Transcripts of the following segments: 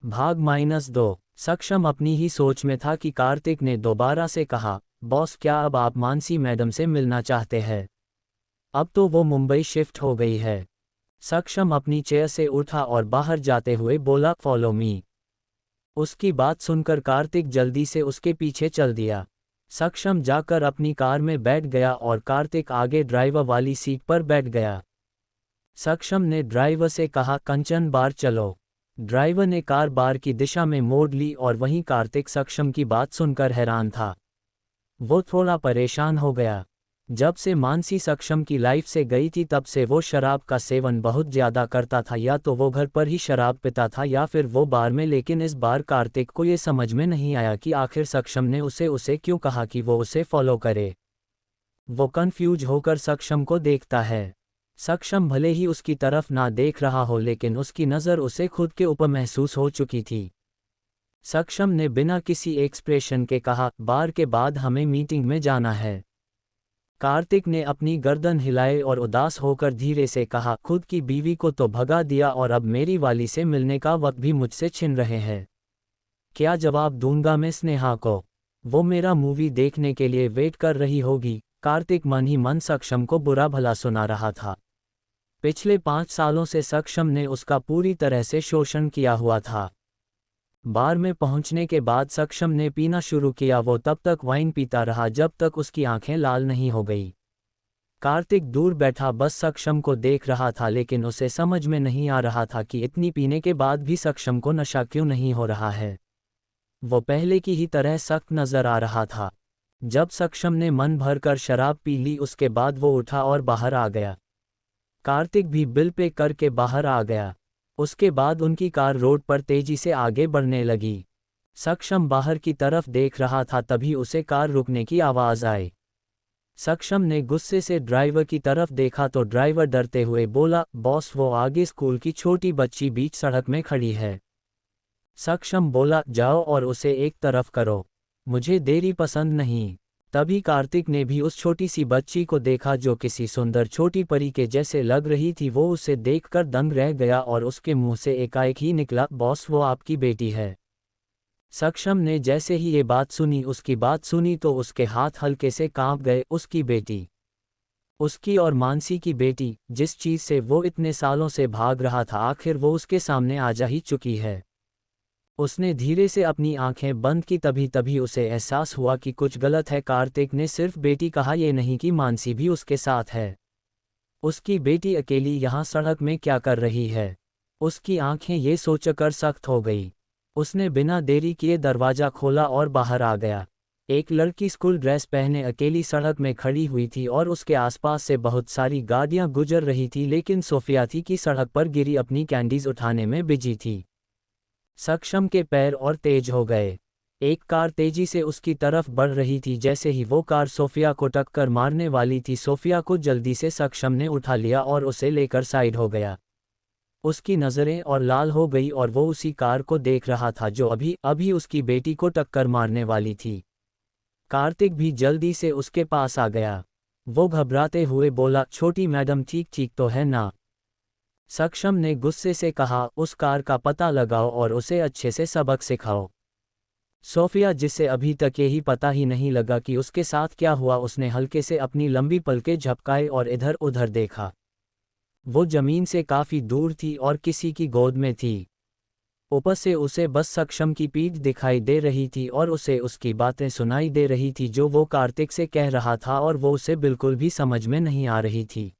भाग -2। सक्षम अपनी ही सोच में था कि कार्तिक ने दोबारा से कहा, बॉस क्या अब आप मानसी मैडम से मिलना चाहते हैं? अब तो वो मुंबई शिफ्ट हो गई है। सक्षम अपनी चेयर से उठा और बाहर जाते हुए बोला, फॉलो मी। उसकी बात सुनकर कार्तिक जल्दी से उसके पीछे चल दिया। सक्षम जाकर अपनी कार में बैठ गया और कार्तिक आगे ड्राइवर वाली सीट पर बैठ गया। सक्षम ने ड्राइवर से कहा, कंचन बार चलो। ड्राइवर ने कार बार की दिशा में मोड़ ली और वहीं कार्तिक सक्षम की बात सुनकर हैरान था। वो थोड़ा परेशान हो गया। जब से मानसी सक्षम की लाइफ से गई थी तब से वो शराब का सेवन बहुत ज़्यादा करता था। या तो वो घर पर ही शराब पीता था या फिर वो बार में। लेकिन इस बार कार्तिक को ये समझ में नहीं आया कि आखिर सक्षम ने उसे क्यों कहा कि वो उसे फॉलो करे। वो कंफ्यूज होकर सक्षम को देखता है। सक्षम भले ही उसकी तरफ ना देख रहा हो लेकिन उसकी नज़र उसे खुद के ऊपर महसूस हो चुकी थी। सक्षम ने बिना किसी एक्सप्रेशन के कहा, बार के बाद हमें मीटिंग में जाना है। कार्तिक ने अपनी गर्दन हिलाई और उदास होकर धीरे से कहा, खुद की बीवी को तो भगा दिया और अब मेरी वाली से मिलने का वक्त भी मुझसे छिन रहे हैं। क्या जवाब दूंगा मैं स्नेहा को? वो मेरा मूवी देखने के लिए वेट कर रही होगी। कार्तिक मन ही मन सक्षम को बुरा भला सुना रहा था। पिछले 5 सालों से सक्षम ने उसका पूरी तरह से शोषण किया हुआ था। बार में पहुंचने के बाद सक्षम ने पीना शुरू किया। वो तब तक वाइन पीता रहा जब तक उसकी आंखें लाल नहीं हो गई। कार्तिक दूर बैठा बस सक्षम को देख रहा था लेकिन उसे समझ में नहीं आ रहा था कि इतनी पीने के बाद भी सक्षम को नशा क्यों नहीं हो रहा है। वो पहले की ही तरह सख्त नजर आ रहा था। जब सक्षम ने मन भर कर शराब पी ली उसके बाद वो उठा और बाहर आ गया। कार्तिक भी बिल पे करके बाहर आ गया। उसके बाद उनकी कार रोड पर तेजी से आगे बढ़ने लगी। सक्षम बाहर की तरफ देख रहा था तभी उसे कार रुकने की आवाज़ आई। सक्षम ने गुस्से से ड्राइवर की तरफ देखा तो ड्राइवर डरते हुए बोला, बॉस वो आगे स्कूल की छोटी बच्ची बीच सड़क में खड़ी है। सक्षम बोला, जाओ और उसे एक तरफ करो, मुझे देरी पसंद नहीं। तभी कार्तिक ने भी उस छोटी सी बच्ची को देखा जो किसी सुंदर छोटी परी के जैसे लग रही थी। वो उसे देखकर दंग रह गया और उसके मुंह से एकाएक ही निकला, बॉस वो आपकी बेटी है। सक्षम ने जैसे ही ये बात सुनी उसकी बात सुनी तो उसके हाथ हल्के से कांप गए। उसकी बेटी, उसकी और मानसी की बेटी, जिस चीज़ से वो इतने सालों से भाग रहा था आखिर वो उसके सामने आ जा ही चुकी है। उसने धीरे से अपनी आंखें बंद की। तभी उसे एहसास हुआ कि कुछ गलत है। कार्तिक ने सिर्फ बेटी कहा, ये नहीं कि मानसी भी उसके साथ है। उसकी बेटी अकेली यहाँ सड़क में क्या कर रही है? उसकी आंखें ये सोचकर सख्त हो गई। उसने बिना देरी किए दरवाज़ा खोला और बाहर आ गया। एक लड़की स्कूल ड्रेस पहने अकेली सड़क में खड़ी हुई थी और उसके आसपास से बहुत सारी गाड़ियाँ गुजर रही थी लेकिन सोफिया थी कि सड़क पर गिरी अपनी कैंडीज उठाने में बिजी थी। सक्षम के पैर और तेज हो गए। एक कार तेजी से उसकी तरफ बढ़ रही थी। जैसे ही वो कार सोफिया को टक्कर मारने वाली थी सोफिया को जल्दी से सक्षम ने उठा लिया और उसे लेकर साइड हो गया। उसकी नज़रें और लाल हो गई और वो उसी कार को देख रहा था जो अभी अभी उसकी बेटी को टक्कर मारने वाली थी। कार्तिक भी जल्दी से उसके पास आ गया। वो घबराते हुए बोला, छोटी मैडम ठीक ठीक तो है ना? सक्षम ने गुस्से से कहा, उस कार का पता लगाओ और उसे अच्छे से सबक सिखाओ। सोफिया, जिसे अभी तक यही पता ही नहीं लगा कि उसके साथ क्या हुआ, उसने हल्के से अपनी लंबी पलकें झपकाए और इधर उधर देखा। वो जमीन से काफ़ी दूर थी और किसी की गोद में थी। ऊपर से उसे बस सक्षम की पीठ दिखाई दे रही थी और उसे उसकी बातें सुनाई दे रही थी जो वो कार्तिक से कह रहा था और वो उसे बिल्कुल भी समझ में नहीं आ रही थी।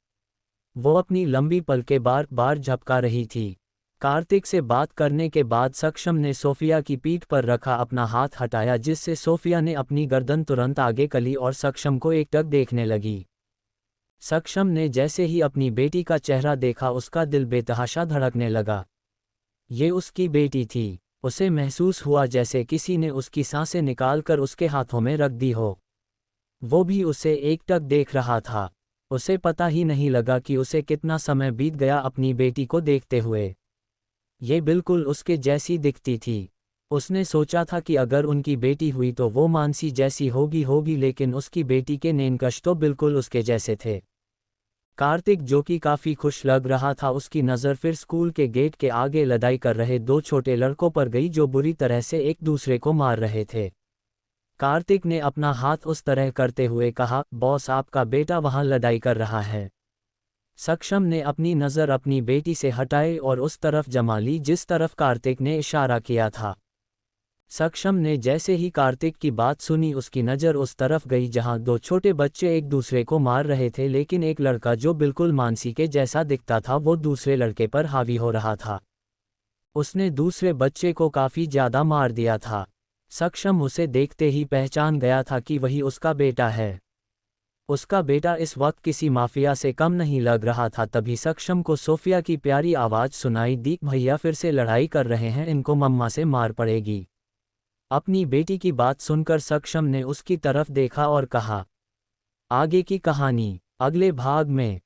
वो अपनी लंबी पलकें बार बार झपका रही थी। कार्तिक से बात करने के बाद सक्षम ने सोफिया की पीठ पर रखा अपना हाथ हटाया जिससे सोफिया ने अपनी गर्दन तुरंत आगे कली और सक्षम को एकटक देखने लगी। सक्षम ने जैसे ही अपनी बेटी का चेहरा देखा उसका दिल बेतहाशा धड़कने लगा। ये उसकी बेटी थी। उसे महसूस हुआ जैसे किसी ने उसकी सांसें निकालकर उसके हाथों में रख दी हो। वो भी उसे एकटक देख रहा था। उसे पता ही नहीं लगा कि उसे कितना समय बीत गया अपनी बेटी को देखते हुए। ये बिल्कुल उसके जैसी दिखती थी। उसने सोचा था कि अगर उनकी बेटी हुई तो वो मानसी जैसी होगी लेकिन उसकी बेटी के नैनकश तो बिल्कुल उसके जैसे थे। कार्तिक, जो कि काफी खुश लग रहा था, उसकी नज़र फिर स्कूल के गेट के आगे लड़ाई कर रहे दो छोटे लड़कों पर गई जो बुरी तरह से एक दूसरे को मार रहे थे। कार्तिक ने अपना हाथ उस तरह करते हुए कहा, बॉस, आपका बेटा वहां लड़ाई कर रहा है। सक्षम ने अपनी नज़र अपनी बेटी से हटाई और उस तरफ जमा ली जिस तरफ कार्तिक ने इशारा किया था। सक्षम ने जैसे ही कार्तिक की बात सुनी, उसकी नज़र उस तरफ गई जहां दो छोटे बच्चे एक दूसरे को मार रहे थे, लेकिन एक लड़का जो बिल्कुल मानसी के जैसा दिखता था वो दूसरे लड़के पर हावी हो रहा था। उसने दूसरे बच्चे को काफ़ी ज़्यादा मार दिया था। सक्षम उसे देखते ही पहचान गया था कि वही उसका बेटा है। उसका बेटा इस वक्त किसी माफिया से कम नहीं लग रहा था। तभी सक्षम को सोफिया की प्यारी आवाज़ सुनाई दी, भैया फिर से लड़ाई कर रहे हैं, इनको मम्मा से मार पड़ेगी। अपनी बेटी की बात सुनकर सक्षम ने उसकी तरफ देखा और कहा, आगे की कहानी अगले भाग में।